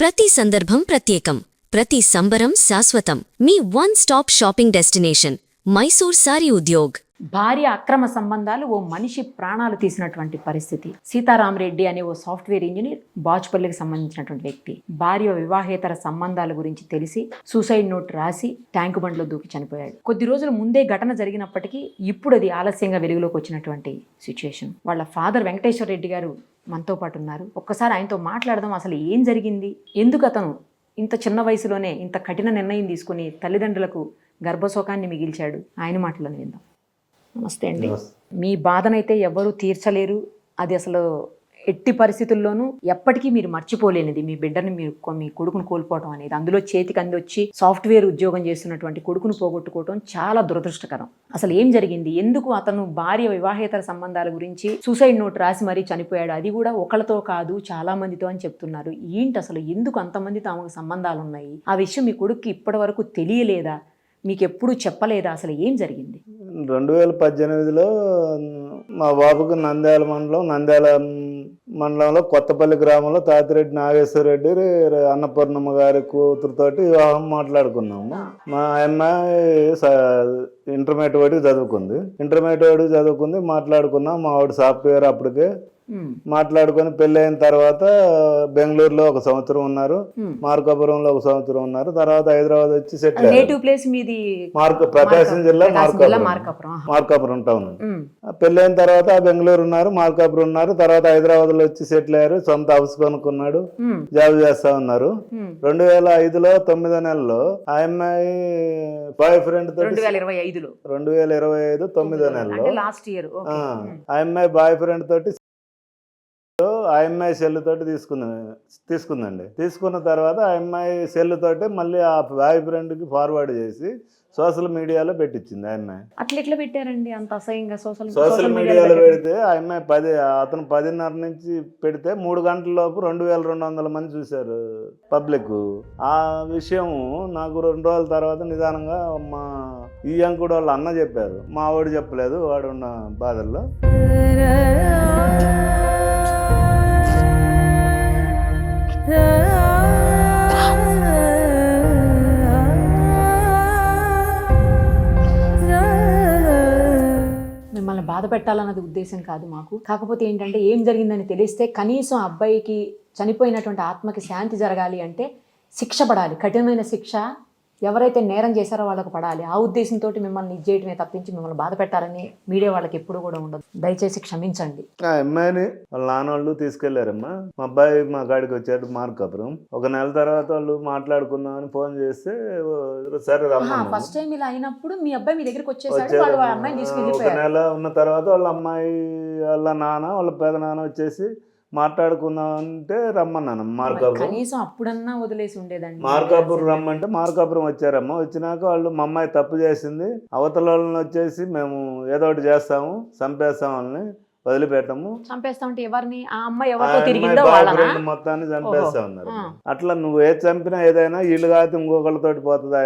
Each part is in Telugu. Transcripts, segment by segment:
ప్రతి సందర్భం ప్రత్యేకం, ప్రతి సంబరం శాశ్వతం. మీ one stop shopping destination Mysore sari Udyog. భార్య అక్రమ సంబంధాలు ఓ మనిషి ప్రాణాలు తీసినటువంటి పరిస్థితి. సీతారామరెడ్డి అనే ఓ సాఫ్ట్వేర్ ఇంజనీర్, బాచుపల్లికి సంబంధించినటువంటి వ్యక్తి, భార్య వివాహేతర సంబంధాల గురించి తెలిసి సూసైడ్ నోట్ రాసి ట్యాంకు బండ్లో దూకి చనిపోయాడు. కొద్ది రోజుల ముందే ఘటన జరిగినప్పటికీ ఇప్పుడు అది ఆలస్యంగా వెలుగులోకి వచ్చినటువంటి సిచ్యుయేషన్. వాళ్ళ ఫాదర్ వెంకటేశ్వర రెడ్డి గారు మనతో పాటు ఉన్నారు. ఒక్కసారి ఆయనతో మాట్లాడదాం. అసలు ఏం జరిగింది, ఎందుకు అతను ఇంత చిన్న వయసులోనే ఇంత కఠిన నిర్ణయం తీసుకుని తల్లిదండ్రులకు గర్భశోకాన్ని మిగిల్చాడు, ఆయన మాటలను విందాం. నమస్తే అండి. మీ బాధనైతే ఎవ్వరూ తీర్చలేరు. అది అసలు ఎట్టి పరిస్థితుల్లోనూ ఎప్పటికీ మీరు మర్చిపోలేనిది. మీ బిడ్డని మీ కొడుకును కోల్పోవడం అనేది, అందులో చేతికి అందొచ్చి సాఫ్ట్వేర్ ఉద్యోగం చేస్తున్నటువంటి కొడుకును పోగొట్టుకోవడం చాలా దురదృష్టకరం. అసలు ఏం జరిగింది, ఎందుకు అతను భార్య వివాహేతర సంబంధాల గురించి సూసైడ్ నోట్ రాసి మరీ చనిపోయాడు, అది కూడా ఒకళ్ళతో కాదు చాలా మందితో అని చెప్తున్నారు. ఏంటి అసలు, ఎందుకు అంతమందితో ఆమెకు సంబంధాలు ఉన్నాయి? ఆ విషయం మీ కొడుక్కి ఇప్పటి వరకు తెలియలేదా, మీకు ఎప్పుడు చెప్పలేదా? అసలు ఏం జరిగింది? 2018లో మా బాబుకు నంద్యాల మండలంలో కొత్తపల్లి గ్రామంలో తాతిరెడ్డి నాగేశ్వరరెడ్డి అన్నపూర్ణమ్మ గారి కూతురుతోటి వివాహం మాట్లాడుకున్నాము. మా అమ్మాయి ఇంటర్మీడియట్ చదువుకుంది. మాట్లాడుకున్నాం. మా ఆవిడ సాఫ్ట్వేర్ అప్పటికే మాట్లాడుకొని పెళ్లి అయిన తర్వాత బెంగళూరులో 1 సంవత్సరం ఉన్నారు, మార్కాపురంలో 1 సంవత్సరం ఉన్నారు. తర్వాత హైదరాబాద్ వచ్చి సెటిల్ అయ్యారు. ప్రకాశం జిల్లా మార్కాపురం టౌన్. పెళ్లి అయిన తర్వాత బెంగళూరు ఉన్నారు, మార్కాపురం ఉన్నారు. తర్వాత హైదరాబాద్ లో వచ్చి సెటిల్ అయ్యారు. సొంత హౌస్ కొనుక్కున్నాడు, జాబ్ చేస్తా ఉన్నారు. 2005లో 9వ నెలలో ఆ అమ్మాయి బాయ్ ఫ్రెండ్ తోటి 2025 9వ నెలలో ఆ అమ్మాయి బాయ్ ఫ్రెండ్ తోటి ఆ అమ్మాయి సెల్ తోటి తీసుకుందండి. తీసుకున్న తర్వాత ఆ అమ్మాయి సెల్ తోటి మళ్ళీ ఆ బాయ్ ఫ్రెండ్ కి ఫార్వర్డ్ చేసి సోషల్ మీడియాలో పెట్టించింది. ఆ అమ్మాయి అట్లా ఎట్లా పెట్టారండి అంత అసహ్యంగా? సోషల్ మీడియాలో పెడితే ఆ అమ్మాయి అతను 10:30 నుంచి పెడితే 3 గంటల లోపు 2200 మంది చూశారు పబ్లిక్. ఆ విషయం నాకు 2 రోజుల తర్వాత నిదానంగా మా ఈ అంకుడు వాళ్ళ అన్న చెప్పారు. మా వాడు చెప్పలేదు, వాడు ఉన్న బాధల్లో. మిమ్మల్ని బాధ పెట్టాలన్నది ఉద్దేశం కాదు మాకు. కాకపోతే ఏంటంటే ఏం జరిగిందని తెలిస్తే కనీసం అబ్బాయికి చనిపోయినటువంటి ఆత్మకి శాంతి జరగాలి అంటే శిక్ష పడాలి, కఠినమైన శిక్ష. ఎవరైతే నేరం చేశారో వాళ్ళకు పడాలి. ఆ ఉద్దేశంతో మిమ్మల్ని ఇచ్చేయటమే తప్పించి మిమ్మల్ని బాధ పెట్టాలని మీడియా వాళ్ళకి ఎప్పుడు కూడా ఉండదు. దయచేసి క్షమించండి. ఆ అమ్మాయిని వాళ్ళ నాన్న వాళ్ళు తీసుకెళ్లారమ్మా. మా అబ్బాయి మా కాడికి వచ్చాడు మార్కాపురం. 1 నెల తర్వాత వాళ్ళు మాట్లాడుకుందామని ఫోన్ చేస్తే సరే రమ్మా. ఫస్ట్ టైం ఇలా అయినప్పుడు మీ అబ్బాయి మీ దగ్గరికి వచ్చేసాడు. 1 నెల ఉన్న తర్వాత వాళ్ళ అమ్మాయి వాళ్ళ నాన్న వాళ్ళ పెద నాన్న వచ్చేసి మాట్లాడుకుందాం అంటే రమ్మన్నాను. మార్కాపురం కనీసం అప్పుడన్నా వదిలేసి ఉండేదండి. మార్కాపురం రమ్మంటే మార్కాపురం వచ్చారమ్మా. వచ్చినాక వాళ్ళు మా అమ్మాయి తప్పు చేసింది, అవతల వాళ్ళని వచ్చేసి మేము ఏదో ఒకటి చేస్తాము, చంపేస్తాం, వాళ్ళని వదిలిపెట్టము. చంపేస్తామంటే ఎవరిని? ఆ అమ్మాయి ఎవరితో తిరిగిందో వాళ్ళని మొత్తాన్ని చంపేస్తా ఉన్నారు. అట్లా నువ్వు ఏది చంపినా ఏదైనా వీళ్ళు కాదు ఇంకొకళ్ళతోటి పోతుంది.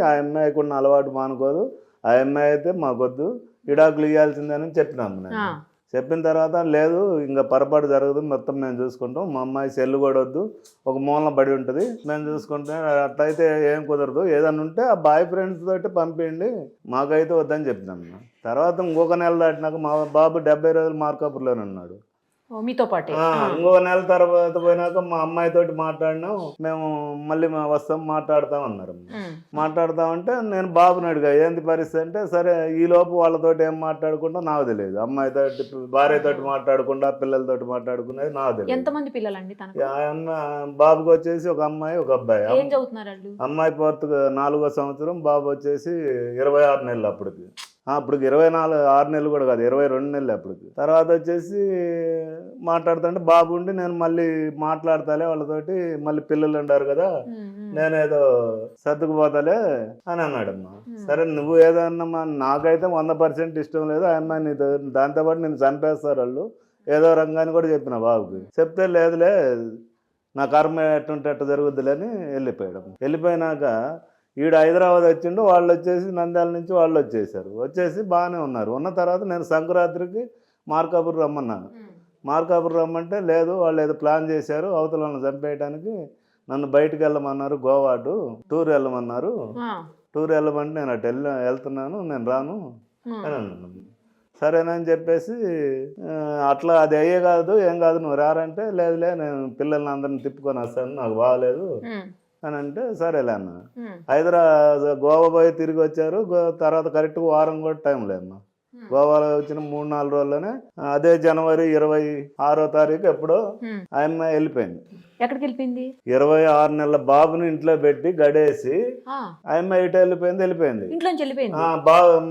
ఆ అమ్మాయికి ఉన్న అలవాటు మానుకోదు. ఆ అమ్మాయి అయితే మాకొద్దు, విడాకులు ఇవ్వాల్సిందని చెప్పినాము. నేను చెప్పిన తర్వాత లేదు ఇంకా పొరపాటు జరగదు, మొత్తం మేము చూసుకుంటాం, మా అమ్మాయి సెల్లు కూడా వద్దు, ఒక మూలన పడి ఉంటుంది, మేము చూసుకుంటాం. అట్లయితే ఏం కుదరదు, ఏదన్నా ఉంటే ఆ బాయ్ ఫ్రెండ్స్ తోటి పంపించండి, మాకైతే వద్దని చెప్పినాము. తర్వాత 1 నెల దాటినాక మా బాబు 70 రోజులు మార్కాపురంలోనే ఉన్నాడు మీతో పాటు. 1 నెల తర్వాత పోయినాక మా అమ్మాయితోటి మాట్లాడినాం. మేము మళ్ళీ వస్తాం మాట్లాడతాం అన్నారు. మాట్లాడతామంటే నేను బాబుని అడిగా ఏంది పరిస్థితి అంటే, సరే ఈ లోపు వాళ్ళతోటి ఏం మాట్లాడుకుంటా నాకు తెలియదు, అమ్మాయితోటి భార్యతోటి మాట్లాడకుండా పిల్లలతోటి మాట్లాడుకునేది నాకు తెలియదు. ఎంతమంది పిల్లలండి? బాబుకి వచ్చేసి 1 అమ్మాయి 1 అబ్బాయి. ఏం చదువుతున్నారు? అమ్మాయి 4వ సంవత్సరం, బాబు వచ్చేసి 26 నెలలు. అప్పటికి 6 నెలలు కూడా కాదు, 22 నెలలు అప్పటికి. తర్వాత వచ్చేసి మాట్లాడుతుంటే బాబు ఉండి నేను మళ్ళీ మాట్లాడతాలే వాళ్ళతోటి, మళ్ళీ పిల్లలు ఉండారు కదా, నేనేదో సర్దుకుపోతాలే అని అన్నాడమ్మా. సరే నువ్వు ఏదన్నా, నాకైతే 100% ఇష్టం లేదు, ఆ అమ్మాయి దాంతోపాటు నేను చంపేస్తారు వాళ్ళు ఏదో రంగాన్ని కూడా చెప్పిన బాబుకి. చెప్తే లేదులే నా కర్మ ఎట్టుంటే ఎట్ట జరుగుద్దులే అని వెళ్ళిపోయినాక ఈడు హైదరాబాద్ వచ్చిండు, వాళ్ళు వచ్చేసి నంద్యాల నుంచి వాళ్ళు వచ్చేసి బాగానే ఉన్నారు. ఉన్న తర్వాత నేను సంక్రాంతికి మార్కాపురం రమ్మన్నాను. మార్కాపురం రమ్మంటే లేదు వాళ్ళు ఏదో ప్లాన్ చేశారు అవతల వాళ్ళని చంపేయడానికి, నన్ను బయటికి వెళ్ళమన్నారు, గోవాటు టూర్ వెళ్ళమన్నారు. ఆ, టూర్ వెళ్ళమంటే నేను అటు వెళ్తున్నాను, నేను రాను ఉమ్, అని అన్నాను. సరేనని చెప్పేసి అట్లా అది అయ్యే కాదు, ఏం కాదు, నువ్వు రారంటే లేదులే నేను పిల్లల్ని అందరిని తిప్పుకొని వస్తాను, నాకు బాగలేదు ఉమ్, అని అంటే సరేలే అన్న. ఉమ్, గోవా పోయి తిరిగి వచ్చారు. తర్వాత కరెక్ట్గా వారం కూడా టైం లేదమ్మా. గోవాలో వచ్చిన 3-4 రోజుల్లోనే అదే జనవరి 26వ తారీఖు ఎప్పుడో ఉమ్. ఆ అమ్మాయి వెళ్ళిపోయింది. ఎక్కడికి వెళ్ళిపోయింది? 26 నెలల బాబుని ఇంట్లో పెట్టి గడేసి ఆ, ఆ అమ్మాయి ఇటు వెళ్ళిపోయింది. ఇంట్లోంచి వెళ్ళిపోయింది.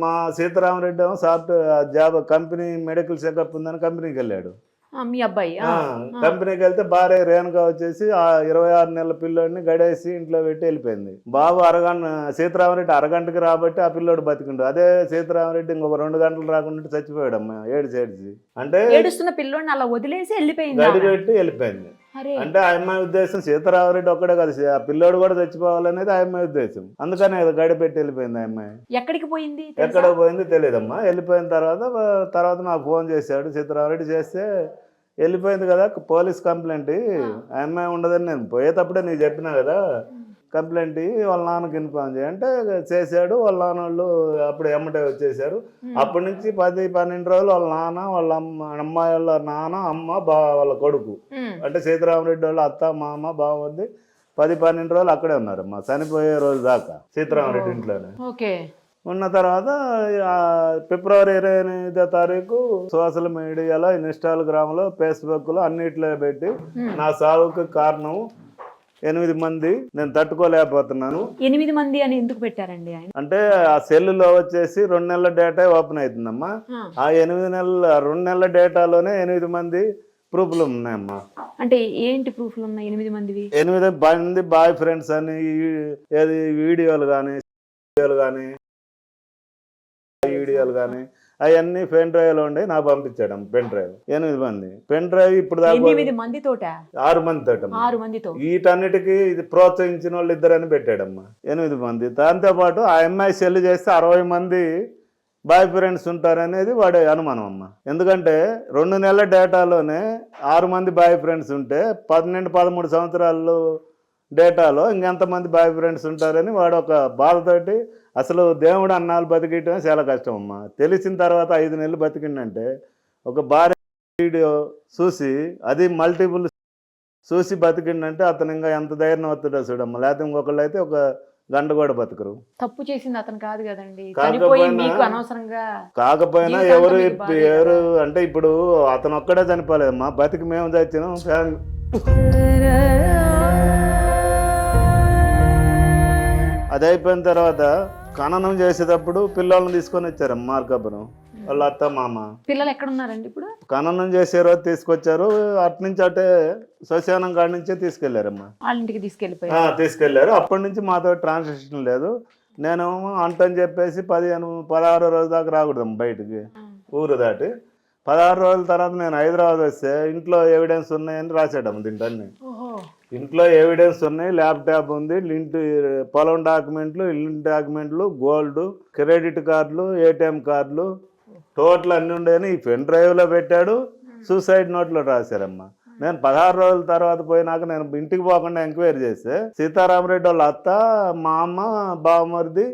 మా సీతారామరెడ్డి ఏమో software job company medical checkup ఉందని కంపెనీకి వెళ్ళాడు. ఆ, మీ అబ్బాయి కంపెనీకి వెళ్తే భార్య రేణుక వచ్చేసి ఆ 26 నెలల పిల్లోడిని గడేసి ఇంట్లో పెట్టి వెళ్ళిపోయింది. బాబు సీతారామరెడ్డి అరగంటకి రాబట్టి ఆ పిల్లోడు బతికిండు. అదే సీతారామరెడ్డి ఇంకొక 2 గంటలు రాకుండా చచ్చిపోయాడు అమ్మా, ఏడ్చి. అంటే ఏడుస్తున్న పిల్లోడిని అలా వదిలేసి వెళ్ళిపోయింది. గడి పెట్టి వెళ్ళిపోయింది. అరే, అంటే ఆ అమ్మాయి ఉద్దేశం సీతారామరెడ్డి ఒక్కడే కదా, ఆ పిల్లోడు కూడా చచ్చిపోవాలనేది ఆ అమ్మాయి ఉద్దేశం. అందుకనే గడి పెట్టి వెళ్ళిపోయింది ఆ అమ్మాయి. ఎక్కడికి పోయింది? ఎక్కడ పోయింది తెలియదమ్మా. వెళ్ళిపోయిన తర్వాత నాకు ఫోన్ చేశాడు సీతారామరెడ్డి. చేస్తే వెళ్ళిపోయింది కదా, పోలీస్ కంప్లైంట్ ఆ అమ్మాయి ఉండదని నేను పోయేటప్పుడే నీకు చెప్పినా కదా, కంప్లైంట్ వాళ్ళ నాన్నకి ఇన్ఫార్మ్ చేయంటే చేశాడు. వాళ్ళ నాన్న వాళ్ళు అప్పుడు ఎమ్మటే వచ్చేసారు. అప్పటి నుంచి 10-12 రోజులు వాళ్ళ నాన్న, వాళ్ళ అమ్మాయి వాళ్ళ నాన్న, అమ్మ, వాళ్ళ కొడుకు అంటే సీతారామరెడ్డి వాళ్ళ అత్త, మామ, బాగుంది 10-12 రోజులు అక్కడే ఉన్నారమ్మా, చనిపోయే రోజు దాకా సీతారామరెడ్డి ఇంట్లోనే. ఓకే. ఉన్న తర్వాత ఫిబ్రవరి 28వ తారీఖు సోషల్ మీడియాలో, ఇన్స్టాగ్రామ్లో, ఫేస్బుక్లో అన్నిట్లో పెట్టి నా సావుకు కారణం 8 మంది, నేను తట్టుకోలేకపోతున్నాను. 8 మంది అని ఎందుకు పెట్టారండి ఆయన? అంటే ఆ సెల్లులో వచ్చేసి 2 నెలల డేటా ఓపెన్ అవుతుందమ్మా. ఆ 2 నెలల డేటాలోనే 8 మంది ప్రూఫ్లు ఉన్నాయమ్మా. అంటే ఏంటి ప్రూఫ్లు ఉన్నాయి 8 మందివి? 8 మంది బాయ్ ఫ్రెండ్స్ అని ఏది వీడియోలు కానీ అవన్నీ పెన్ డ్రైవ్లో ఉండి నాకు పంపించాడు. పెన్ డ్రైవ్ 8 మంది పెన్ డ్రైవ్ ఇప్పుడు దాకా 8 మందితోట 6 మందితో 6 మందితో వీటన్నిటికీ ఇది ప్రోత్సహించిన వాళ్ళు 2 అని పెట్టాడమ్మా. 8 మంది. దాంతోపాటు ఆ అమ్మాయి సెల్ చేస్తే 60 మంది బాయ్ ఫ్రెండ్స్ ఉంటారనేది వాడి అనుమానం అమ్మ. ఎందుకంటే 2 నెలల డేటాలోనే 6 మంది బాయ్ ఫ్రెండ్స్ ఉంటే 12-13 సంవత్సరాలు డేటాలో ఇంకెంతమంది బాయ్ ఫ్రెండ్స్ ఉంటారని వాడు ఒక బాధతోటి, అసలు దేవుడు అన్నాళ్ళు బతికియటమే చాలా కష్టం అమ్మా. తెలిసిన తర్వాత 5 నెలలు బతికిండంటే ఒక భార్య వీడియో చూసి అది మల్టిపుల్ చూసి బతికిండంటే అతను ఇంకా ఎంత ధైర్యం అవుతుందో చూడమ్మా. లేకపోతే ఇంకొకళ్ళు అయితే ఒక గంట కూడా బతకరు. తప్పు చేసింది అతను కాదు కదండి, కాకపోయినా ఎవరు అంటే ఇప్పుడు అతను ఒక్కడే చనిపోలేదమ్మా, బతికి మేము చచ్చినాం. అది అయిపోయిన తర్వాత ఖననం చేసేటప్పుడు పిల్లల్ని తీసుకొని వచ్చారమ్మా మార్కాపురం వాళ్ళ అత్త, మామ. పిల్లలు ఎక్కడ ఉన్నారండి ఇప్పుడు? ఖననం చేసే రోజు తీసుకొచ్చారు. అటు నుంచి అటే శ్మశానం కాడి నుంచే తీసుకెళ్లారమ్మా. వాళ్ళ ఇంటికి తీసుకెళ్లారు. అప్పటి నుంచి మాతో ట్రాన్సాక్షన్ లేదు. నేను అంటని చెప్పేసి 16 రోజు దాకా రాకూడదమ్మా బయటికి, ఊరు దాటి. 16 రోజుల తర్వాత నేను హైదరాబాద్ వస్తే ఇంట్లో ఎవిడెన్స్ ఉన్నాయని రాశాడమ్మ. దీంట్లో ఇంట్లో ఎవిడెన్స్ ఉన్నాయి, ల్యాప్టాప్ ఉంది, ఇంటి పొలం డాక్యుమెంట్లు, ఇల్లు డాక్యుమెంట్లు, గోల్డ్, క్రెడిట్ కార్డులు, ఏటీఎం కార్డులు, టోటల్ అన్నీ ఉండేని ఈ పెన్ డ్రైవ్లో పెట్టాడు. సూసైడ్ నోట్లో రాశారమ్మా. నేను 16 రోజుల తర్వాత పోయినాక నేను ఇంటికి పోకుండా ఎంక్వైరీ చేస్తే సీతారామరెడ్డి వాళ్ళ అత్త, మా అమ్మ, బావమరిది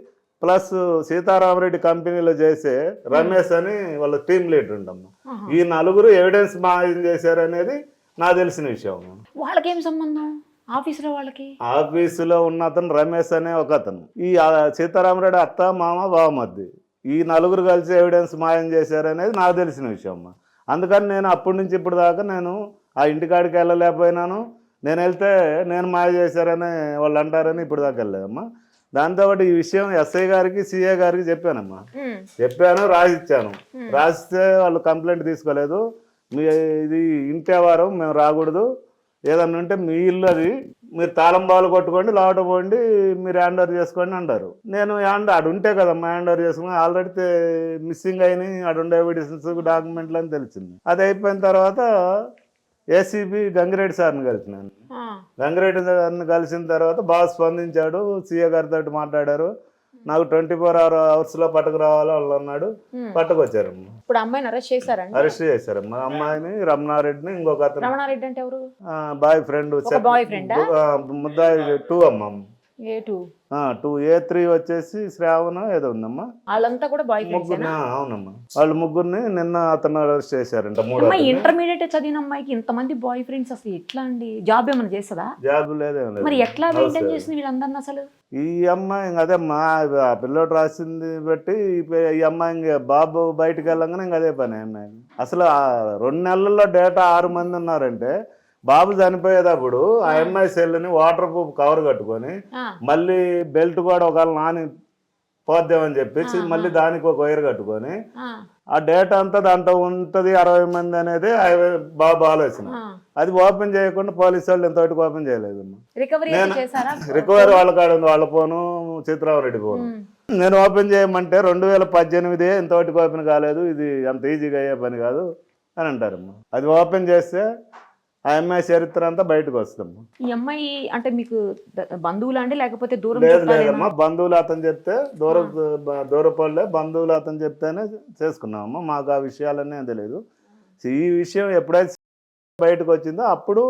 ప్లస్ సీతారామరెడ్డి కంపెనీలో చేసే రమేష్ అని వాళ్ళ టీమ్ లీడర్ ఉండమ్మా. ఈ 4 ఎవిడెన్స్ మాయం చేశారనేది నాకు తెలిసిన విషయం. వాళ్ళకేం సంబంధం? ఆఫీసులో ఉన్న అతను రమేష్ అనే ఒక అతను, ఈ సీతారామరెడ్డి అత్త, మామ, బావమరిది, ఈ 4 కలిసి ఎవిడెన్స్ మాయం చేశారనేది నాకు తెలిసిన విషయం అమ్మా. అందుకని నేను అప్పటి నుంచి ఇప్పుడు దాకా నేను ఆ ఇంటికాడికి వెళ్ళలేకపోయినాను. నేను వెళ్తే నేను మాయ చేశారని వాళ్ళు అంటారని ఇప్పుడు దాకా వెళ్ళలేదమ్మా. దాంతోపాటు ఈ విషయం ఎస్ఐ గారికి, సిఐ గారికి చెప్పానమ్మా. చెప్పాను, రాసిచ్చాను. రాసిస్తే వాళ్ళు కంప్లైంట్ తీసుకోలేదు. ఇది ఇంటేవారం మేము రాకూడదు, ఏదన్నా ఉంటే మీ ఇల్లు అది, మీరు తాళం బాలు కొట్టుకోండి, లోట పోండి, మీరు హ్యాండ్ ఓవర్ చేసుకోండి అంటారు. నేను ఆడు ఉంటే కదమ్మా హ్యాండ్ ఓవర్ చేసుకుని, ఆల్రెడీ మిస్సింగ్ అయినాయి, ఆడుండే ఎవిడెన్స్ డాక్యుమెంట్లు అని తెలిసింది. అది అయిపోయిన తర్వాత ఏసీబీ గంగిరెడ్డి సార్ని కలిసినాను. గంగిరెడ్డి సార్ని కలిసిన తర్వాత బాగా స్పందించాడు. సీఏ గారితో మాట్లాడారు. నాకు 24 hours లో పట్టుకురావాలో వాళ్ళు అన్నాడు. పట్టుకొచ్చారమ్మా. ఇప్పుడు అమ్మాయిని అరెస్ట్ చేశారండి? అరెస్ట్ చేశారమ్మా. అమ్మాయిని రమణారెడ్డిని ఇంకొక అతను రమణారెడ్డి అంటే ఎవరు? బాయ్ ఫ్రెండ్ బాయ్ ఫ్రెండా? ముద్దాయి 2 అమ్మా. A2 2 A3 వచ్చేసి శ్రావణ ఏదో ఉందమ్మా. వాళ్ళంతా కూడా బాయ్ ముగ్గురు ఫ్రెండ్స్. అవునమ్మా. వాళ్ళు ముగ్గురిని నిన్న అతను అరెస్ట్ చేశారంట. 3 అమ్మాయి ఇంటర్మీడియట్ చదివిన అమ్మాయికి ఇంతమంది బాయ్ ఫ్రెండ్స్ అసలు ఎట్లా అండి? జాబ్ ఏమైనా చేస్తుందా? జాబ్ లేదేం లేదు. మరి ఎట్లా మెయింటైన్ చేసింది వీళ్ళందరిని అసలు? ఈ అమ్మాయి అదే ఆ పిల్లోడు రాసింది బట్టి ఈ అమ్మాయి ఇంక బాబు బయటకు వెళ్ళంగానే ఇంక అదే పని అమ్మాయి. అసలు 2 నెలల్లో డేటా 6 మంది ఉన్నారంటే బాబు చనిపోయేటప్పుడు ఆ అమ్మాయి సెల్ని వాటర్ ప్రూఫ్ కవర్ కట్టుకొని మళ్ళీ బెల్ట్ కూడా ఒకవేళ నాని పోద్దామని చెప్పేసి మళ్ళీ దానికి ఒక వైర్ కట్టుకొని ఆ డేటా అంతా దాంట్లో ఉంటది 60 మంది అనేది బాబు ఆలోచన. అది ఓపెన్ చేయకుండా పోలీసు వాళ్ళు ఇంతవరకు ఓపెన్ చేయలేదు. రికవరీ వాళ్ళ కాడ ఉంది, వాళ్ళ ఫోను చిత్రారెడ్డి ఫోను. నేను ఓపెన్ చేయమంటే 2018 ఇంతవరకు ఓపెన్ కాలేదు, ఇది అంత ఈజీగా అయ్యే పని కాదు అని అంటారమ్మా. అది ఓపెన్ చేస్తే ఆ అమ్మాయి చరిత్ర అంతా బయటకు వస్తాము. ఈ అమ్మాయి అంటే మీకు బంధువులు అండి లేకపోతే దూరం? లేదమ్మా, బంధువులు అతను చెప్తే దూరపల్లే బంధువులు అతను చెప్తేనే చేసుకున్నామమ్మా. మాకు ఆ విషయాలన్నీ తెలియదు. ఈ విషయం ఎప్పుడైతే బయటకు వచ్చిందో అప్పుడు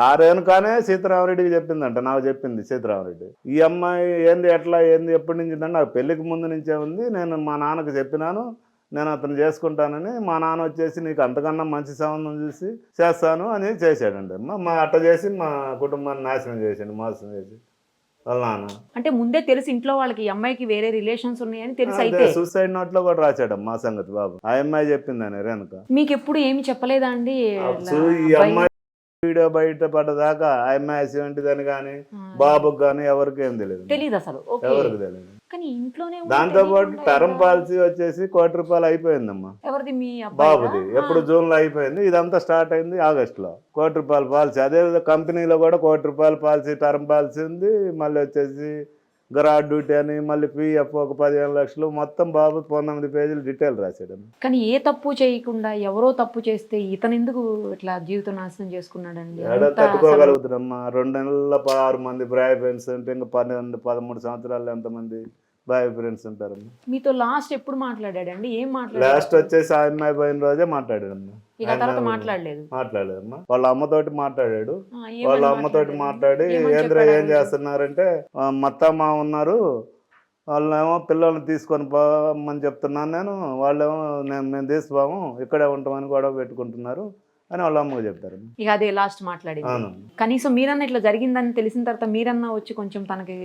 ఆ రేణుకానే సీతారామరెడ్డికి చెప్పిందంట. నాకు చెప్పింది సీతారామరెడ్డి, ఈ అమ్మాయి ఏంది ఎట్లా ఏంది ఎప్పటి నుంచి అంటే నాకు పెళ్లికి ముందు నుంచే ఉంది, నేను మా నాన్నకు చెప్పినాను నేను అతను చేసుకుంటానని. మా నాన్న వచ్చేసి నీకు అంతకన్నా మంచి సంబంధం చూసి చేస్తాను అని చేశాడండి. మా అట్ట చేసి మా కుటుంబాన్ని నాశనం చేశాడు, మోసం చేసి వాళ్ళ నాన్న. అంటే ముందే తెలిసి ఇంట్లో వాళ్ళకి ఈ అమ్మాయికి వేరే రిలేషన్స్ ఉన్నాయని తెలిసి అయితే సూసైడ్ నోట్ లో కూడా రాశాడు మా సంగతి బాబు. ఆ అమ్మాయి చెప్పిందని రేణుక. మీకు ఎప్పుడు ఏమి చెప్పలేదా అండి? ఈ అమ్మాయి వీడియో బయట పడ్డదాకా ఆ అమ్మాయి యాక్సిడెంట్ కానీ బాబుకి కానీ ఎవరికి ఏం తెలియదు అసలు, ఎవరికి తెలియదు. కానీ ఇంట్లోనే దాంతో పాటు టర్మ్ పాలసీ వచ్చేసి ₹1,00,00,000 అయిపోయిందమ్మా. ఎవరిది? మీ బాబుది. ఎప్పుడు జూన్ లో అయిపోయింది, ఇదంతా స్టార్ట్ అయింది ఆగస్ట్ లో. ₹1,00,00,000 పాలసీ. అదే కంపెనీలో కూడా ₹1,00,00,000 పాలసీ టర్మ్ పాలసీ ఉంది. మళ్ళీ వచ్చేసి గ్రాడ్యుటీ అని మళ్ళీ PF ఒక 15 లక్షలు, మొత్తం బాబు 19 పేజీలు డీటెయిల్ రాశాడు. కానీ ఏ తప్పు చేయకుండా ఎవరో తప్పు చేస్తే ఇతను ఎందుకు ఇట్లా జీవితం నాశనం చేసుకున్నాడండి? తట్టుకోగలుగుతాడమ్మా. 2 నెలల 6 మంది బాయ్ ఫ్రెండ్స్ అంటే ఇంకా 12-13 సంవత్సరాలు ఎంతమంది బాయ్ ఫ్రెండ్స్ ఉంటారు. మీతో లాస్ట్ ఎప్పుడు మాట్లాడాడండి? ఏం మాట్లాడాడు? లాస్ట్ వచ్చేసి ఆ అమ్మాయి పోయిన రోజే మాట్లాడాడమ్మా. మాట్లాడలేదమ్మా. వాళ్ళ అమ్మతోటి మాట్లాడాడు. వాళ్ళ అమ్మతోటి మాట్లాడి ఏంద్ర ఏం చేస్తున్నారంటే మత్తమ్మ ఉన్నారు, వాళ్ళేమో పిల్లల్ని తీసుకొని పోమని చెప్తున్నాను నేను, వాళ్ళేమో మేము తీసుకోము ఇక్కడే ఉంటామని గొడవ పెట్టుకుంటున్నారు అని వాళ్ళ అమ్మకు చెప్తారు. ఇక అదే లాస్ట్ మాట్లాడింది. కనీసం మీరన్నా ఇట్లా జరిగిందని తెలిసిన తర్వాత మీరన్నా వచ్చి కొంచెం తనకి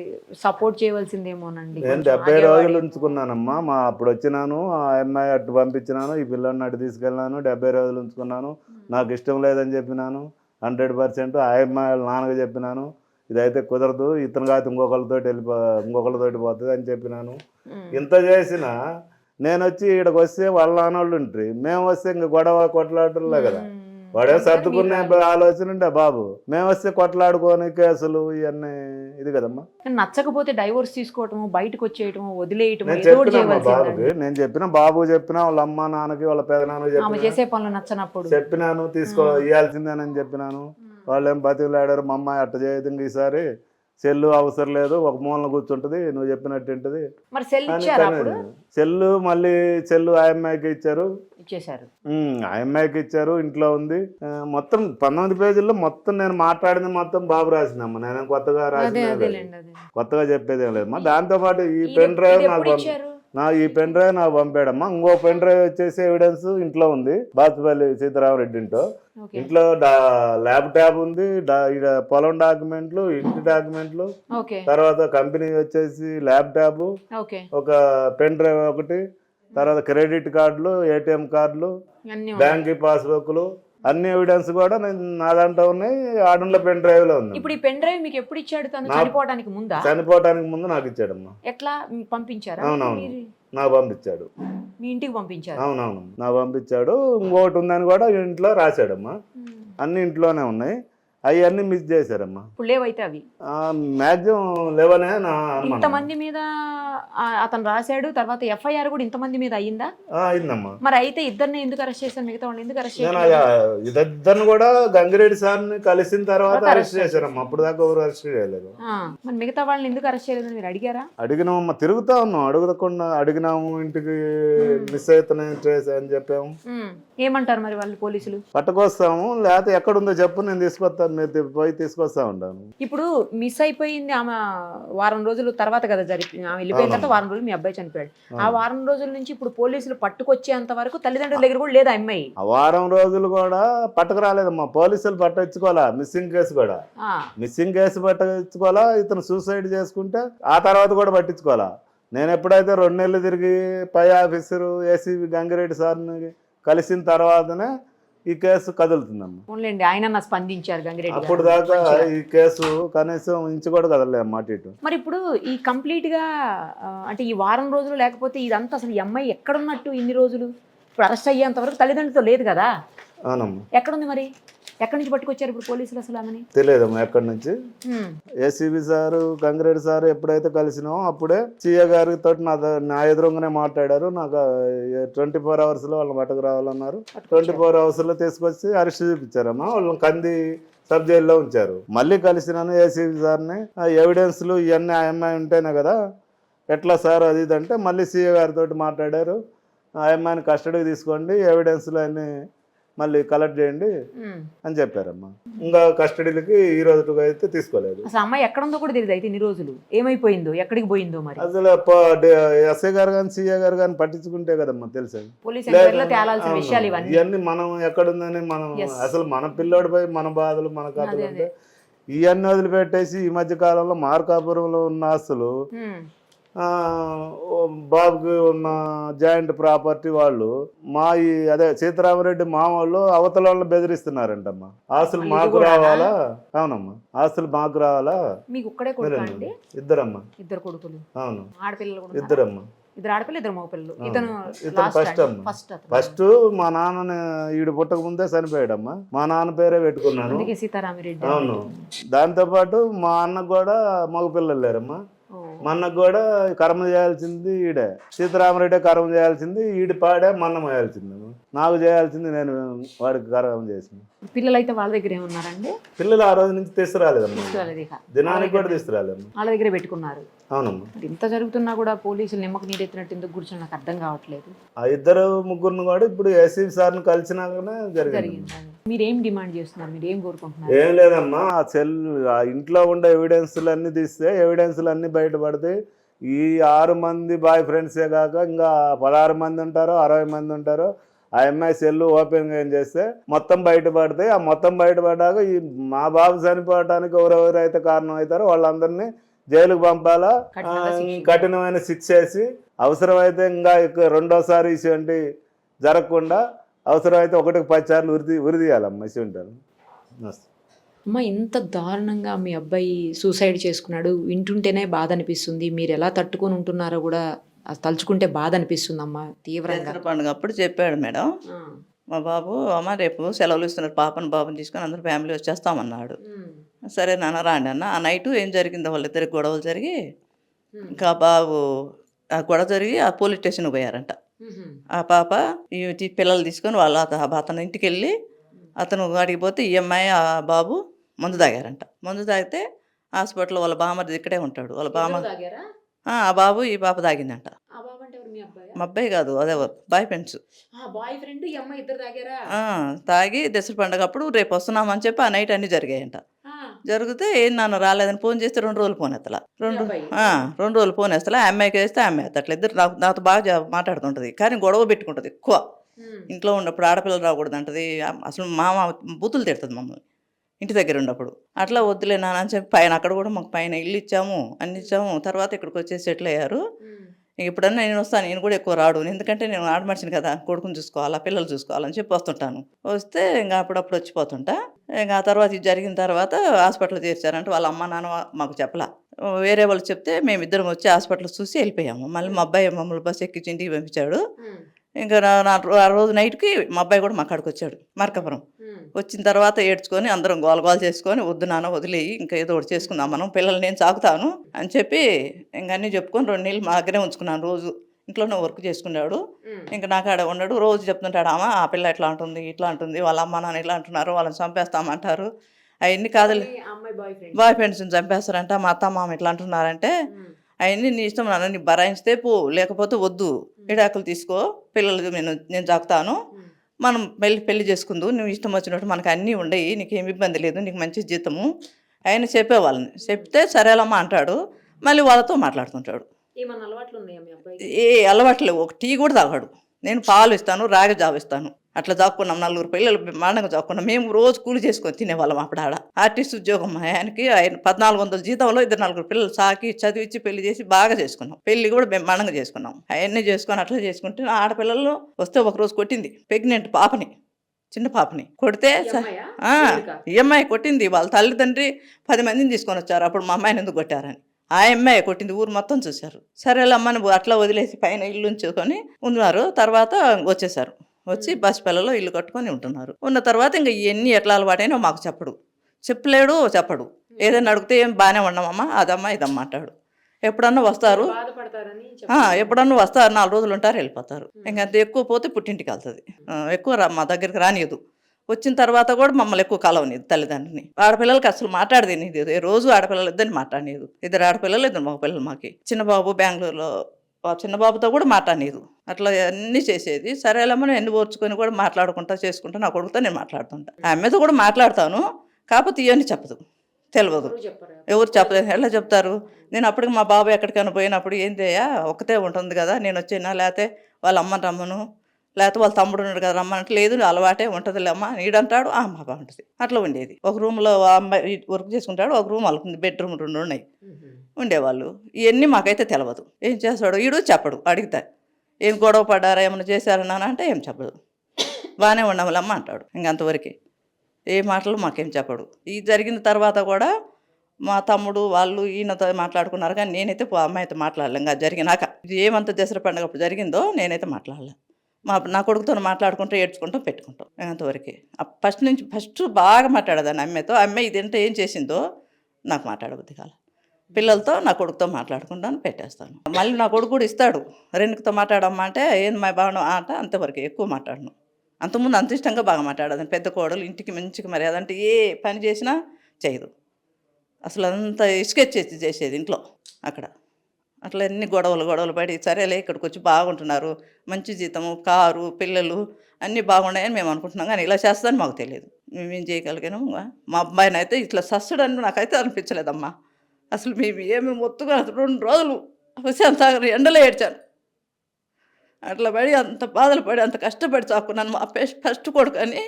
సపోర్ట్ చేయవలసిందేమోనండి. నేను 70 రోజులు ఉంచుకున్నానమ్మా. అప్పుడు వచ్చినాను, ఆ అమ్మాయి అటు పంపించినాను, ఈ పిల్లల్ని అటు తీసుకెళ్ళినాను, 70 రోజులు ఉంచుకున్నాను. నాకు ఇష్టం లేదని చెప్పినాను 100%. ఆ అమ్మాయి వాళ్ళ నాన్నగా చెప్పినాను, ఇదైతే కుదరదు, ఇతను కాదు ఇంకొకళ్ళతోటి పోతుంది అని చెప్పినాను. ఇంత చేసినా నేను వచ్చి ఇక్కడికి వస్తే వాళ్ళ నాన్నోళ్ళు ఉంటారు, మేము వస్తే ఇంక గొడవ కొట్లాటలే కదా. వాడే సర్దుకునే ఆలోచన ఉండే బాబు. మేము వస్తే కొట్లాడుకొని కేసులు ఇవన్నీ ఇది కదమ్మా. నచ్చకపోతే డైవోర్స్ తీసుకోవటము, బయటకు వచ్చేయటము, వదిలేయటం. నేను చెప్పిన బాబు చెప్పిన వాళ్ళ అమ్మ నాన్నకి వాళ్ళ పెదనాన్నకి చేసే పనులు నచ్చనప్పుడు చెప్పినాను, ఇవ్వాల్సిందేనని చెప్పినాను. వాళ్ళు ఏం బతిలాడారు, మా అమ్మాయి అట్ట చేయదు, ఇంక ఈసారి సెల్లు అవసరం లేదు, ఒక మూలన కూర్చుంటది, నువ్వు చెప్పినట్టు ఉంటుంది. సెల్లు మళ్ళీ సెల్లు ఆ అమ్మాయికి ఇచ్చారు. ఆ అమ్మాయికి ఇచ్చారు, ఇంట్లో ఉంది. మొత్తం 19 పేజీల్లో మొత్తం నేను మాట్లాడింది మొత్తం బాబు రాసిందమ్మా. నేను కొత్తగా కొత్తగా చెప్పేదేం లేదమ్మా. దాంతో పాటు ఈ పెన్ డ్రైవ్ ఈ పెన్ డ్రైవ్ నాకు పంపాడమ్మా. ఇంకో పెన్ డ్రైవ్ వచ్చేసి ఎవిడెన్స్ ఇంట్లో ఉంది, బాతుపల్లి సీతారామరెడ్డి ఇంట్లో ల్యాప్టాప్ ఉంది, పొలం డాక్యుమెంట్లు, ఇంటి డాక్యుమెంట్లు, తర్వాత కంపెనీ వచ్చేసి ల్యాప్టాప్, ఒక పెన్ డ్రైవ్ ఒకటి, తర్వాత క్రెడిట్ కార్డులు, ATM కార్డులు, బ్యాంక్ పాస్బుక్లు, అన్ని ఎవిడెన్స్ కూడా నా దాంట్లో ఉన్నాయి. ఆడంలో పెన్ డ్రైవ్ లో ఉంది. ఇప్పుడు ఈ పెన్ డ్రైవ్ మీకు ఎప్పుడు ఇచ్చాడు? చనిపోవడానికి ముందు నాకు ఇచ్చాడమ్మా. ఎట్లా పంపించారు? అవునవును, నాకు పంపించాడు. మీ ఇంటికి పంపించారు? అవునవును, నాకు పంపించాడు. ఇంకోటి ఉందని కూడా ఇంట్లో రాశాడమ్మా. అన్ని ఇంట్లోనే ఉన్నాయి. అవన్నీ మిస్ చేశారమ్మా. ఇప్పుడు లేవైతే అవి మ్యాక్సిమం లేవనే నా అనుమానం. ఇంతమంది మీద అతను రాశాడు, తర్వాత ఎఫ్ఐఆర్ కూడా ఇంతమంది మీద అయ్యిందా? అయిందమ్మా. మరి అయితే ఇద్దరిని ఎందుకు అరెస్ట్ చేశారు, మిగతా వాళ్ళని ఎందుకు అరెస్ట్ నేను చేశారు? ఇద్దరిని కూడా గంగిరెడ్డి సార్ని కలిసిన తర్వాత అరెస్ట్ చేశారమ్మా. అప్పుడు దాకా ఎవరు అరెస్ట్ చేయలేదు. మరి మిగతా వాళ్ళని ఎందుకు అరెస్ట్ చేయలేదని మీరు అడిగారా? అడిగినామమ్మా, తిరుగుతా ఉన్నాం, అడగకుండా అడిగినాము, ఇంటికి మిస్ అవుతున్నాయి ట్రేస్ అని చెప్పాము. ఏమంటారు మరి వాళ్ళు పోలీసులు? పట్టుకొస్తాము, లేకపోతే ఎక్కడుందో చెప్పు నేను తీసుకొస్తాను, మీరు పోయి తీసుకొస్తా ఉంటాను. ఇప్పుడు మిస్ అయిపోయింది ఆమె వారం రోజుల తర్వాత కదా ఆమె వెళ్ళిపోయిన తర్వాత వారం రోజులు మీ అబ్బాయి చనిపోయాడు. ఆ వారం రోజుల నుంచి ఇప్పుడు పోలీసులు పట్టుకొచ్చేంత వరకు తల్లిదండ్రుల దగ్గర కూడా లేదు ఆ అమ్మాయి. ఆ వారం రోజులు కూడా పట్టుకు రాలేదమ్మా, పోలీసులు పట్టించుకోవాలా. మిస్సింగ్ కేసు కూడా మిస్సింగ్ కేసు పట్టించుకోవాలా, ఇతను సూసైడ్ చేసుకుంటే ఆ తర్వాత కూడా పట్టించుకోవాలా. నేను ఎప్పుడైతే 2 నెలలు తిరిగి పై ఆఫీసరు ఏసీబీ గంగిరెడ్డి సార్ని కలిసిన తర్వాతనే ఈ కేసు కదులుతుందమ్మా. ఓన్లేండి ఆయన స్పందించారు గంగిరెడ్డి. అప్పుడు దాకా ఈ కేసు కనీసం ఇంచు కూడా కదలే మాట ఇటు. మరి ఇప్పుడు ఈ కంప్లీట్ గా అంటే ఈ వారం రోజులు లేకపోతే ఇదంతా అసలు ఈ అమ్మాయి ఎక్కడున్నట్టు ఇన్ని రోజులు? ఇప్పుడు అరెస్ట్ అయ్యేంత వరకు తల్లిదండ్రులతో లేదు కదా? అవునమ్మా. ఎక్కడుంది మరి? ఎక్కడి నుంచి పట్టుకొచ్చారు ఇప్పుడు పోలీసులు అసలు ఆమెని? తెలియదమ్మా ఎక్కడి నుంచి. ఏసీబీ సారు గంగిరెడ్డి సారు ఎప్పుడైతే కలిసినామో అప్పుడే సీఏ గారి తోటి నా ఎదురుగానే మాట్లాడారు. నాకు 24 hours లో వాళ్ళని పట్టుకు రావాలన్నారు. 24 hours లో తీసుకొచ్చి అరెస్ట్ చూపించారమ్మా. వాళ్ళని కంది సబ్ జైల్లో ఉంచారు. మళ్ళీ కలిసినాను ఏసీబీ సార్ని. ఎవిడెన్స్లు ఇవన్నీ ఆ అమ్మాయి ఉంటేనే కదా ఎట్లా సార్ అది ఇది అంటే మళ్ళీ సీఏ గారితో మాట్లాడారు. ఆ అమ్మాయిని కస్టడీకి తీసుకోండి, ఎవిడెన్స్లు అన్నీ మళ్ళీ కలెక్ట్ చేయండి అని చెప్పారమ్మా. ఇంకా కస్టడీలకి ఈ రోజు అయితే తీసుకోలేదు. అసలు అమ్మాయి ఎక్కడ ఉందో కూడా తెలియదు అయితే ఇన్ని రోజులు. ఏమైపోయిందో, ఎక్కడికి పోయిందో మరి అసలు ఎస్ఐ గారు కానీ సీఏ గారు కానీ పట్టించుకుంటే కదమ్మా తెలిసేది. ఇవన్నీ మనం ఎక్కడుందని మనం అసలు మన పిల్లోడిపై మన బాధలు మన కథలు అంటే ఇవన్నీ వదిలిపెట్టేసి ఈ మధ్య కాలంలో మార్కాపురంలో ఉన్న ఆస్తులు బాబుకి ఉన్న జాయింట్ ప్రాపర్టీ వాళ్ళు అదే సీతారామరెడ్డి మామూలు అవతల వాళ్ళని బెదిరిస్తున్నారంటమ్మా. ఆస్తులు మాకు రావాలా. అవునమ్మా, ఆస్తులు మాకు రావాలా. ఇద్దరమ్మా. ఇద్దరు కొడుకులు. అవును, ఆడపిల్లలు ఇద్దరమ్మా. ఇద్దరు ఆడపిల్లలు, ఇద్దరు మగపిల్లలు. ఇతను ఫస్ట్ మా నాన్నని ఈడు పుట్టక ముందే చనిపోయాడమ్మా. మా నాన్న పేరే పెట్టుకున్నాను సీతారామరెడ్డి. అవును, దాంతో పాటు మా అన్నకు కూడా మగపిల్లలు లేరమ్మా. మా అన్నకు కూడా కర్మ చేయాల్సింది ఈడే. సీతారామరెడ్డి కర్మ చేయాల్సింది ఈడి పాడే మన్న చేయాల్సింది. నాకు చేయాల్సింది నేను వాడికి కర్మ చేసింది. పిల్లలు అయితే వాళ్ళ దగ్గర ఏమన్నారండి? పిల్లలు ఆ రోజు నుంచి తీసుకురాలేదమ్మా, దినానికి కూడా తీసుకురాలేదమ్మా, వాళ్ళ దగ్గర పెట్టుకున్నారు. అవునమ్మా. ఇంత జరుగుతున్నా కూడా పోలీసులు నిమ్మకు నీరెత్తినట్టు ఎందుకు కూర్చొని నాకు అర్థం కావట్లేదు. ఆ ఇద్దరు ముగ్గురిని కూడా ఇప్పుడు ఏసీబీ సార్ని కలిసినాకనే జరిగింది. మీరేం డిమాండ్ చేస్తున్నారు, మీరు ఏం కోరుకుంటున్నారు? ఏం లేదమ్మా, ఆ ఇంట్లో ఉండే ఎవిడెన్స్లు అన్ని తీస్తే ఎవిడెన్స్లు అన్ని బయటపడితే ఈ 6 మంది బాయ్ ఫ్రెండ్సే కాక ఇంకా 16 మంది ఉంటారో 60 మంది ఉంటారో ఆ అమ్మాయి సెల్ ఓపెన్ ఏం చేస్తే మొత్తం బయటపడతాయి. ఆ మొత్తం బయటపడ్డాక ఈ మా బాబు చనిపోవడానికి ఎవరెవరైతే కారణం అవుతారో వాళ్ళందరినీ జైలుకు పంపాలా, కఠినమైన శిక్ష వేసి అవసరమైతే ఇంకా రెండోసారి ఇటువంటి జరగకుండా అవసరమైతే 1కి 10 సార్లు ఉరిదీయాలమ్మా ఇటువంటి. అమ్మ, ఇంత దారుణంగా మీ అబ్బాయి సూసైడ్ చేసుకున్నాడు వింటుంటేనే బాధ అనిపిస్తుంది. మీరు ఎలా తట్టుకొని ఉంటున్నారో కూడా తలుచుకుంటే బాధ అనిపిస్తుంది అమ్మ తీవ్రంగా. పండుగ అప్పుడు చెప్పాడు మేడం, మా బాబు అమ్మ రేపు సెలవులు ఇస్తున్నారు, బాబుని తీసుకొని అందరూ ఫ్యామిలీ వచ్చేస్తామన్నాడు. సరే నాన్న రాండి అన్న. ఆ నైటు ఏం జరిగిందో వాళ్ళిద్దరికి గొడవలు జరిగి ఇంకా బాబు ఆ గొడవ జరిగి ఆ పోలీస్ స్టేషన్కి పోయారంట. ఆ పాప ఈ పిల్లలు తీసుకొని అతను ఇంటికి వెళ్ళి అతను అడిగిపోతే ఈ అమ్మాయి ఆ బాబు మందు తాగారంట. మందు తాగితే హాస్పిటల్లో వాళ్ళ బామ్మది ఇక్కడే ఉంటాడు. వాళ్ళ బామ్మ ఆ బాబు ఈ పాప తాగిందంట. మా అబ్బాయి కాదు, అదే బాయ్ ఫ్రెండ్స్ తాగి దసరా పండుగ అప్పుడు రేపు వస్తున్నామని చెప్పి ఆ నైట్ అన్నీ జరిగాయంట. జరిగితే ఏం నాన్న రాలేదని ఫోన్ చేస్తే 2 రోజులు ఫోన్ ఎత్తలా. 2 రోజులు ఫోన్ వేస్తలా. ఆ అమ్మాయికి వేస్తే ఆ అమ్మాయి ఎత్తట్లేదు. ఇద్దరు నాతో బాగా మాట్లాడుతుంటది, కానీ గొడవ పెట్టుకుంటుంది ఎక్కువ. ఇంట్లో ఉన్నప్పుడు ఆడపిల్లలు రాకూడదు అంటది. అసలు మామ బూతులు తిడుతుంది మమ్మల్ని ఇంటి దగ్గర ఉన్నప్పుడు. అట్లా వద్దులే నాన్న అని చెప్పి పైన అక్కడ కూడా మాకు పైన ఇల్లు ఇచ్చాము, అన్ని ఇచ్చాము. తర్వాత ఇక్కడికి వచ్చేసి సెటిల్ అయ్యారు. ఎప్పుడన్నా నేను వస్తాను, నేను కూడా ఎక్కువ రాడు, ఎందుకంటే నేను ఆడమనిషిని కదా, కొడుకుని చూసుకోవాలా పిల్లలు చూసుకోవాలని చెప్పి వస్తుంటాను. వస్తే ఇంకా అప్పుడప్పుడు వచ్చిపోతుంటా. ఇంకా ఆ తర్వాత ఇది జరిగిన తర్వాత హాస్పిటల్ చేర్చారంటే వాళ్ళ అమ్మ నాన్న మాకు చెప్పలా. వేరే వాళ్ళు చెప్తే మేమిద్దరం వచ్చి హాస్పిటల్ చూసి వెళ్ళిపోయాము. మళ్ళీ మా అబ్బాయి మమ్మల్ని బస్సు ఎక్కించి ఇంటికి పంపించాడు. ఇంకా ఆ రోజు నైట్కి మా అబ్బాయి కూడా మా కాడికి వచ్చాడు మార్కాపురం. వచ్చిన తర్వాత ఏడ్చుకొని అందరం గోల చేసుకొని వద్దు నాన్న వదిలేయి, ఇంకా ఏదో ఒకటి చేసుకుందాం మనం, పిల్లల్ని నేను సాకుతాను అని చెప్పి ఇంక అన్నీ చెప్పుకొని 2 నెలలు మా దగ్గరే ఉంచుకున్నాను. రోజు ఇంట్లోనే వర్క్ చేసుకున్నాడు. ఇంకా నాకు ఆడ ఉన్నాడు. రోజు చెప్తుంటాడు, అమ్మ ఆ పిల్ల ఇట్లా అంటుంది ఇట్లా అంటుంది, వాళ్ళ అమ్మ నాన్న ఇట్లా అంటున్నారు, వాళ్ళని చంపేస్తామంటారు. అవన్నీ కాదులే, బాయ్ ఫ్రెండ్స్ని చంపేస్తారంట, మా అత్త మామ ఇట్లా అంటున్నారంటే అవన్నీ నీ ఇష్టం నాన్న, నీ బరాయిస్తే పో, లేకపోతే వద్దు, విడాకులు తీసుకో, పిల్లలు నేను జాకుతాను, మనం పెళ్లి చేసుకుందు, నువ్వు ఇష్టం వచ్చినట్టు మనకు అన్నీ ఉండయి, నీకేం ఇబ్బంది లేదు, నీకు మంచి జీతము ఆయన చెప్పేవాళ్ళని. చెప్తే సరేలమ్మా అంటాడు. మళ్ళీ వాళ్ళతో మాట్లాడుతుంటాడు. ఏ అలవాట్లు లేవు. ఒక టీ కూడా తాగాడు. నేను పాలు ఇస్తాను, రాగి జావ ఇస్తాను, అట్లా జాక్కున్నాం. 4 పిల్లలు బ్రహ్మాండంగా జాక్కున్నాం. మేము రోజు కూలి చేసుకొని తినేవాళ్ళం. అప్పుడు ఆడ ఆర్టిస్ట్ ఉద్యోగం ఆయనకి, ఆయన 1400 జీతంలో 4 పిల్లలు సాకి చదివించి పెళ్లి చేసి బాగా చేసుకున్నాం. పెళ్లి కూడా బ్రహ్మాండంగా చేసుకున్నాం. అవన్నీ చేసుకొని అట్లా చేసుకుంటే ఆడపిల్లలు వస్తే ఒకరోజు కొట్టింది ప్రెగ్నెంట్ పాపని, చిన్న పాపని కొడితే ఈ అమ్మాయి కొట్టింది. వాళ్ళ తల్లిదండ్రి 10 మందిని తీసుకొని వచ్చారు. అప్పుడు మా అమ్మాయిని ఎందుకు కొట్టారని ఆ అమ్మాయి కొట్టింది. ఊరు మొత్తం చూశారు. సరేలే అమ్మని అట్లా వదిలేసి పైన ఇల్లు ఉంచుకొని ఉన్నారు. తర్వాత వచ్చేసారు. వచ్చి బస్ పిల్లలో ఇల్లు కట్టుకొని ఉంటున్నారు. ఉన్న తర్వాత ఇంకా ఇవన్నీ ఎట్లా అలవాటైనా మాకు చెప్పలేడు, చెప్పడు. ఏదైనా అడిగితే ఏం బాగానే ఉన్నామమ్మా, అదమ్మా ఇదమ్మా అంటాడు. ఎప్పుడన్నా వస్తారు, ఎప్పుడన్నా వస్తారు, 4 రోజులు ఉంటారు, వెళ్ళిపోతారు. ఇంకా అంత ఎక్కువ పోతే పుట్టింటికి వెళ్తుంది. ఎక్కువ మా దగ్గరికి రానియదు. వచ్చిన తర్వాత కూడా మమ్మల్ని ఎక్కువ కలవనిది తల్లిదండ్రిని. ఆడపిల్లలకి అసలు మాట్లాడదేనిది. రోజు ఆడపిల్లలు ఇద్దరిని మాట్లాడలేదు. 2 ఆడపిల్లలు 2 మగ పిల్లలు మాకి. చిన్న బాబు బెంగళూరులో, చిన్న బాబుతో కూడా మాట్లాడలేదు. అట్లా అన్నీ చేసేది. సరేలేమో ఎన్ని ఓర్చుకొని కూడా మాట్లాడుకుంటా చేసుకుంటా నా కొడుకుతో నేను మాట్లాడుతుంటా. ఆమెతో కూడా మాట్లాడతాను, కాకపోతే ఇవన్నీ చెప్పదు, తెలియదు, ఎవరు చెప్పలేదు. ఎలా చెప్తారు? నేను అప్పటికి మా బాబు ఎక్కడికైనా పోయినప్పుడు ఏందయ్యా ఒకతే ఉంటుంది కదా, నేను వచ్చేనా, లేకపోతే వాళ్ళ అమ్మని రమ్మను, లేకపోతే వాళ్ళ తమ్ముడు ఉన్నాడు కదా రమ్మనంటే, లేదు అలవాటే ఉంటుందిలే అమ్మ నీడంటాడు, అమ్మ బాగుంటుంది. అట్లా ఉండేది. ఒక రూమ్లో అమ్మాయి వర్క్ చేసుకుంటాడు, ఒక రూమ్ వాళ్ళకి బెడ్రూమ్ 2 ఉన్నాయి, ఉండేవాళ్ళు. ఇవన్నీ మాకైతే తెలియదు. ఏం చేస్తాడు వీడు చెప్పడు. అడిగితే ఏం గొడవ పడ్డారా, ఏమైనా చేశారన్నా అంటే ఏం చెప్పదు. బాగానే ఉండమలమ్మ అంటాడు. ఇంకంతవరకే, ఏ మాటలు మాకేం చెప్పడు. ఇది జరిగిన తర్వాత కూడా మా తమ్ముడు వాళ్ళు ఈయనతో మాట్లాడుకున్నారు, కానీ నేనైతే అమ్మాయితో మాట్లాడలేం. ఇంకా జరిగినాక ఇది ఏమంత దసరా పండుగ అప్పుడు జరిగిందో నేనైతే మాట్లాడలేం. నా కొడుకుతో మాట్లాడుకుంటూ ఏడ్చుకుంటూ పెట్టుకుంటాం. అంతవరకే. ఫస్ట్ బాగా మాట్లాడేదాన్ని అమ్మాయితో. అమ్మాయి ఇదంటే ఏం చేసిందో నాకు మాట్లాడబుద్ది కాల. పిల్లలతో నా కొడుకుతో మాట్లాడుకుంటాను, పెట్టేస్తాను. మళ్ళీ నా కొడుకు కూడా ఇస్తాడు, రెండుతో మాట్లాడమ్మా అంటే ఏంది మా బాగా అంటే అంతవరకు, ఎక్కువ మాట్లాడను. అంతకుముందు అంత ఇష్టంగా బాగా మాట్లాడదాన్ని. పెద్ద కోడలు ఇంటికి మంచిగా మర్యాద, అంటే ఏ పని చేసినా చేయదు. అసలు అంత ఇసుకెచ్చేసి చేసేది ఇంట్లో. అక్కడ అట్లా ఎన్ని గొడవలు పడి సరేలే ఇక్కడికి వచ్చి బాగుంటున్నారు, మంచి జీతము, కారు, పిల్లలు అన్నీ బాగున్నాయని మేము అనుకుంటున్నాం. కానీ ఇలా చేస్తుందని మాకు తెలియదు. మేమేం చేయగలిగాను. మా అబ్బాయిని అయితే ఇట్లా సస్సుడని నాకైతే అనిపించలేదమ్మా. అసలు మేము ఏమి మొత్తుగా 2 రోజులు అంత ఎండలో ఏడ్చాను. అట్లా పడి అంత బాధలు పడి అంత కష్టపడి చాకున్నాను. మా ఫస్ట్ కొడుకు అని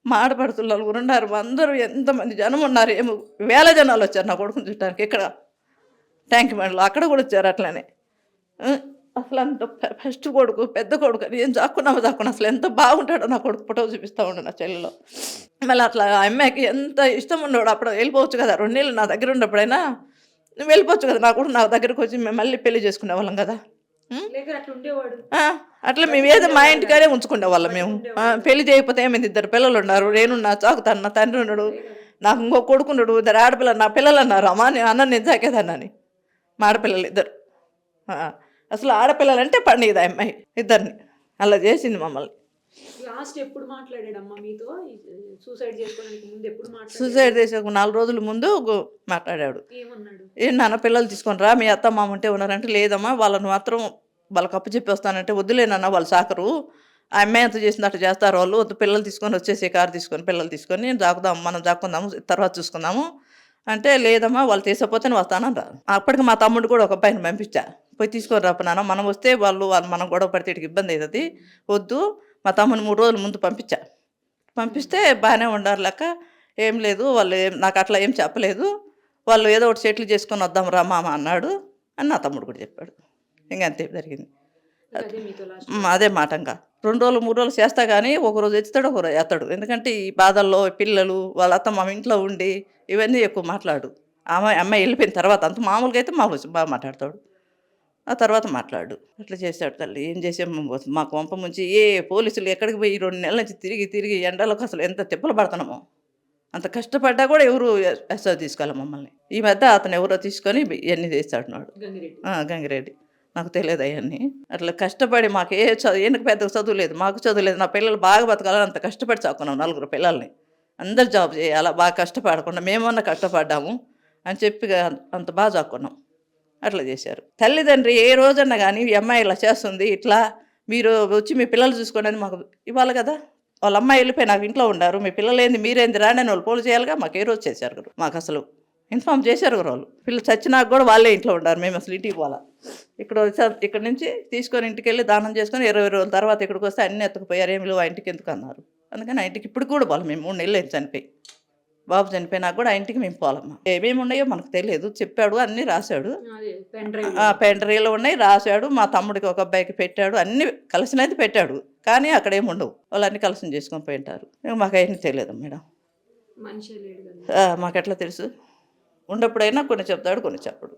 మా ఆడపడుతులు 4 ఉన్నారు. అందరూ ఎంతమంది జనం ఉన్నారు, ఏమో వేల జనాలు వచ్చారు నా కొడుకుని చూడటానికి. ఇక్కడ ట్యాంక్ బండ్లో అక్కడ కూడా వచ్చారు. అట్లనే అసలు అంత ఫస్ట్ కొడుకు, పెద్ద కొడుకు అని ఏం చాక్కున్నామో అసలు ఎంత బాగుంటాడో నా కొడుకు ఫోటో చూపిస్తూ ఉండు నా చెల్లెలో. మళ్ళీ అట్లా ఆ అమ్మాయికి ఎంత ఇష్టం ఉండేవాడు. అప్పుడు వెళ్ళిపోవచ్చు కదా, 2 నెలలు నా దగ్గర ఉన్నప్పుడైనా నువ్వు వెళ్ళిపోవచ్చు కదా, నా కూడా నా దగ్గరకు వచ్చి మేము మళ్ళీ పెళ్లి చేసుకునే వాళ్ళం కదా. అట్లా మేము ఏదో మా ఇంటికాడే ఉంచుకునే వాళ్ళం. మేము పెళ్లి చేయకపోతే ఏమైంది, 2 పిల్లలు ఉన్నారు, నేనున్నా చాకుతాను, నా తండ్రి ఉన్నాడు, నాకు ఇంకో కొడుకున్నాడు, 2 ఆడపిల్లలు. నా పిల్లలు అన్నారు, అమ్మా అన్న నేను చాకేదాన్ని. మా ఆడపిల్లలు 2. అసలు ఆడపిల్లలంటే పండుగ అమ్మాయి 2ని అలా చేసింది మమ్మల్ని. లాస్ట్ ఎప్పుడు మాట్లాడాడమ్మా మీతో? సూసైడ్ చేసుకోవడానికి ముందు ఎప్పుడు మాట్లాడాడు? సూసైడ్ చేసే 4 రోజుల ముందు మాట్లాడాడు. ఏమన్నాడు? ఏం నాన్న పిల్లలు తీసుకొని రా, మీ అత్త మామ ఉంటే ఉన్నారంటే, లేదమ్మా వాళ్ళని మాత్రం వాళ్ళకి అప్పు చెప్పి వస్తానంటే, వద్దులేనన్నా వాళ్ళు సాకరు, ఆ అమ్మాయి ఎంత చేసింది అట్లా చేస్తారు వాళ్ళు, వద్దు పిల్లలు తీసుకొని వచ్చేసి కారు తీసుకొని పిల్లలు తీసుకొని నేను జాకుదాము, మనం జాక్కుందాము, తర్వాత చూసుకుందాము అంటే, లేదమ్మా వాళ్ళు తీసకపోతే నేను వస్తానని రా. అప్పటికి మా తమ్ముడు కూడా ఒక అబ్బాయిని పంపించా, పోయి తీసుకొని రాపు నాన్న, మనం వస్తే వాళ్ళు మనం గొడవ పడితే ఇటుకి ఇబ్బంది అవుతుంది, వద్దు. మా తమ్ముని 3 రోజుల ముందు పంపిస్తే బాగానే ఉండారు లెక్క. ఏం లేదు వాళ్ళు నాకు అట్లా ఏం చెప్పలేదు, వాళ్ళు ఏదో ఒకటి సెటిల్ చేసుకొని వద్దాం రా మామ అన్నాడు అని నా తమ్ముడు కూడా చెప్పాడు. ఇంకంతే జరిగింది. అదే మాట. ఇంకా 2 రోజులు 3 రోజులు చేస్తా కానీ ఒకరోజు ఎత్తుతాడు, ఒకరోజు ఎత్తాడు. ఎందుకంటే ఈ బాధల్లో పిల్లలు వాళ్ళ అత్త మా ఇంట్లో ఉండి ఇవన్నీ ఎక్కువ మాట్లాడు. అమ్మాయి వెళ్ళిపోయిన తర్వాత అంత మామూలుగా అయితే బాగా మాట్లాడతాడు. ఆ తర్వాత మాట్లాడు అట్లా చేశాడు తల్లి. ఏం చేసాము మాకు వంప ముంచి పోలీసులు ఎక్కడికి పోయి 2 నెలల నుంచి తిరిగి ఎండలకు అసలు ఎంత తిప్పలు పడుతున్నామో, అంత కష్టపడ్డా కూడా ఎవరు ఎస్ఐ తీసుకోవాలి మమ్మల్ని. ఈ మధ్య అతను ఎవరో తీసుకొని ఇవన్నీ చేస్తాడున్నాడు. గంగిరెడ్డి. నాకు తెలియదు అవన్నీ. అట్లా కష్టపడి మాకు ఈయనకు పెద్ద చదువు లేదు, మాకు చదువు లేదు. నా పిల్లలు బాగా బతకాలని అంత కష్టపడి చదువుకున్నాం. 4 పిల్లల్ని అందరు జాబ్ చేయాలా, బాగా కష్టపడకుండా మేమన్నా కష్టపడ్డాము అని చెప్పి అంత బాగా చదువుకున్నాం. అట్లా చేశారు. తల్లిదండ్రి ఏ రోజన్నా కానీ ఈ అమ్మాయి ఇలా చేస్తుంది, ఇట్లా మీరు వచ్చి మీ పిల్లలు చూసుకోండి అని మాకు ఇవ్వాలి కదా. వాళ్ళ అమ్మాయి వెళ్ళిపోయి నాకు ఇంట్లో ఉండారు, మీ పిల్లలు ఏంది మీరేంది రాండి అని వాళ్ళు పోలు చేయాలిగా. మాకు ఏ రోజు చేశారు మాకు అసలు ఇన్ఫామ్ చేశారు వాళ్ళు. పిల్లలు చచ్చినాక కూడా వాళ్ళే ఇంట్లో ఉండారు, మేము అసలు ఇంటికి పోవాలా. ఇక్కడ నుంచి తీసుకొని ఇంటికి వెళ్ళి దానం చేసుకొని 20 రోజుల తర్వాత ఇక్కడికి వస్తే అన్నీ ఎత్తుకుపోయారు. ఏమి లేవు ఆ ఇంటికి ఎందుకు అన్నారు. అందుకని ఆ ఇంటికి ఇప్పుడు కూడా పోవాలి. మేము 3 నెలలు చనిపోయి బాబు చనిపోయినా కూడా ఆ ఇంటికి మేము పోవాలమ్మా. ఏమేమి ఉన్నాయో మనకు తెలియదు, చెప్పాడు, అన్నీ రాశాడు. పెన్ డ్రైవ్లో ఉన్నాయి, రాశాడు. మా తమ్ముడికి ఒక అబ్బాయికి పెట్టాడు, అన్నీ కలిసినది పెట్టాడు. కానీ అక్కడ ఏమి ఉండవు, వాళ్ళు అన్నీ కలిసి చేసుకొని పోయింటారు. మాకు అవన్నీ తెలియదు మేడం. మాకు ఎట్లా తెలుసు? ఉన్నప్పుడైనా కొన్ని చెప్తాడు, కొన్ని చెప్పడు.